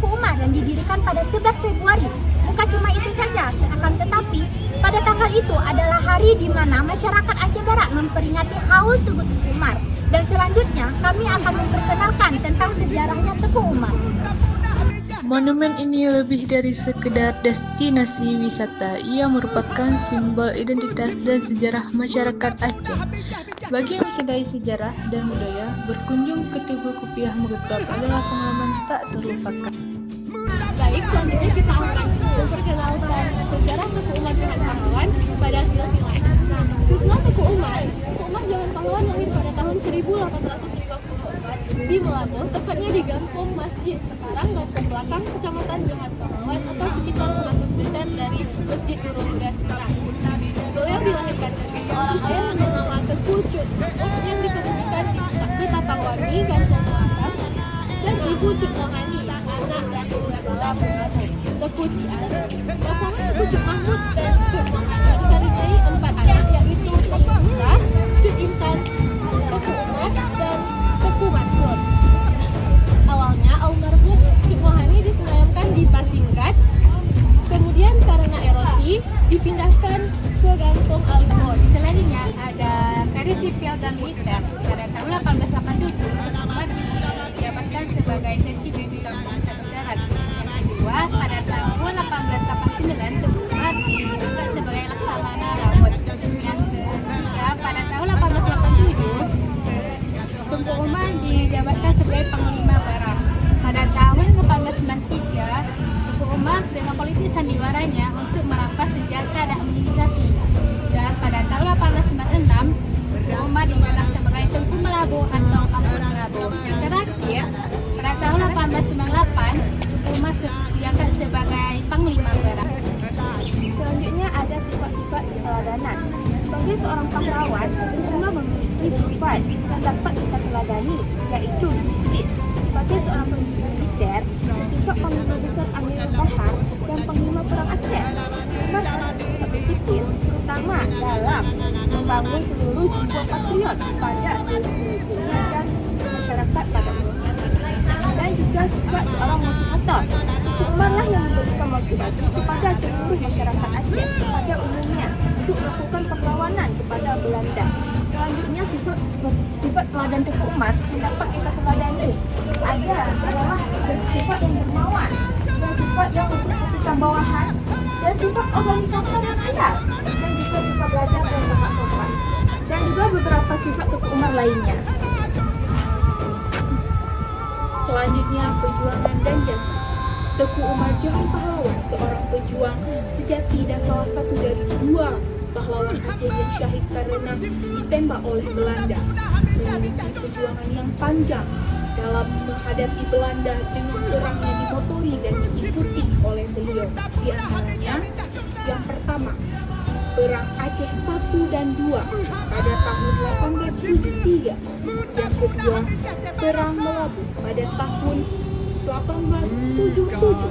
Teku Umar yang didirikan pada 11 Februari. Bukan cuma itu saja, akan tetapi pada tanggal itu adalah hari di mana masyarakat Aceh Barat memperingati Haul Tugu Teku Umar. Dan selanjutnya kami akan memperkenalkan tentang sejarahnya Teku Umar. Monumen ini lebih dari sekedar destinasi wisata. Ia merupakan simbol identitas dan sejarah masyarakat Aceh. Bagi yang mencintai sejarah dan budaya, berkunjung ke Tugu Kopiah Megetop adalah pengalaman tak terlupakan. Baik, selanjutnya kita akan memperkenalkan sejarah Teku Umar Zaman Pahlawan pada silsilah. Silsilah Teku Umar Zaman Pahlawan lahir pada tahun 1854 di Melabuh, tepatnya di Gampung Masjid, sekarang Gampung Belakang, Kecamatan Johan Pahlawan, atau sekitar 100 meter dari Masjid Nurul Huda sekarang. Beliau dilahirkan dari seorang ayah yang bernama Teku Cut yang dikemudikan di Ketapangwangi, Gampung Belakang, dan ibu Cut Mohani, anak dari Bala Teku Cian. Pasangan Teku Cut Mahmud dan Cut Mohani dikaruniai 4 anak, yaitu Teku Musa, Cut Intan, Teku Umar, dan Teku Mansur. Awalnya almarhum Cut Mohani disemayamkan di Pasingkat, kemudian karena erosi dipindahkan ke Gampung Almor. Selanjutnya ada karir sipil dan militer. Pada tahun 1887 Teku Umar dijabatkan sebagai Sekjen di Gampung Darat. Yang kedua, pada tahun 1889 Teku Umar diangkat sebagai Laksamana Laut. Yang ketiga, pada tahun 1887 Teku Umar dijabatkan sebagai Panglima Perang. Pada tahun 1893 Teku Umar dengan politik sandiwaranya untuk merampas senjata dan mobilisasi. Dan pada tahun 1896 Teku Umar diangkat sebagai Tengku Melabuh atau Ampun Melabuh. Yang terakhir, pada tahun 1898 Teku Umar diangkat sebagai Panglima Perang. Selanjutnya ada sifat-sifat keteladanan. Sebagai seorang pahlawan, Teku Umar memiliki sifat yang dapat kita teladani, yaitu disiplin. Sebagai seorang pemimpin militer, setingkat Panglima Besar Amirul Bahar dan Panglima Perang Aceh, Umar adalah sifat disiplin, terutama dalam membangun seluruh jiwa patriot pada seluruh penduduknya dan masyarakat pada umumnya. Dan juga sifat seorang motivator. Teku Umar lah yang memberikan motivasi kepada seluruh masyarakat Aceh pada umumnya untuk melakukan perlawanan kepada Belanda. Selanjutnya sifat teladan Teku Umar yang dapat kita teladani adalah sifat yang dermawan, dan sifat yang untuk keputusan bawahan, dan sifat organisasi yang andal, dan juga sifat belajar dan sifat sopan, dan juga beberapa sifat Teku Umar lainnya. Selanjutnya, perjuangan dan jasa. Teku Umar Zaman Pahlawan, seorang pejuang sejati dan salah satu dari 2 pahlawan Aceh yang syahid karena ditembak oleh Belanda. Memiliki perjuangan yang panjang dalam menghadapi Belanda dengan perang yang dimotori dan diikuti oleh beliau. Di antaranya, yang pertama, Perang Aceh 1 dan 2 pada tahun 1873. Yang kedua, Perang Melabuh pada tahun 1877.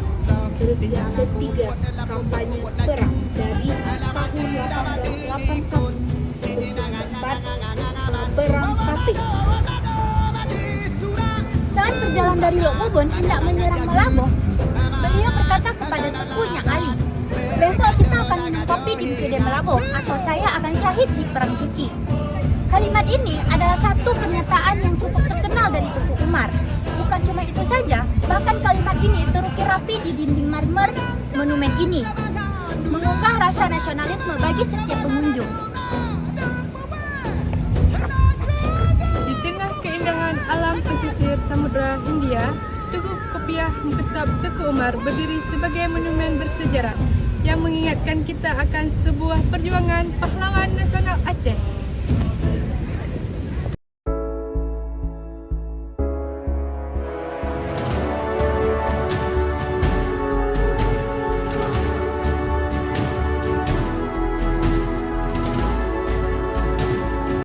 Terus yang ketiga, kampanye perang dari tahun 1881. Terus yang keempat, Perang Fatih. Saat berjalan dari Lok Bobon hendak menyerang Melabuh, beliau berkata kepada sepupunya Ali, "Besok kita akan minum kopi di Bukit Melabuh atau saya akan syahid di Perang Suci." Kalimat ini adalah satu pernyataan yang cukup terkenal dari Teku Umar. Bukan cuma itu saja, bahkan kalimat ini terukir rapi di dinding marmer monumen ini, mengunggah rasa nasionalisme bagi setiap pengunjung. Di tengah keindahan alam pesisir Samudra Hindia, Tugu Kopiah Megetop Teku Umar berdiri sebagai monumen bersejarah yang mengingatkan kita akan sebuah perjuangan pahlawan nasional Aceh.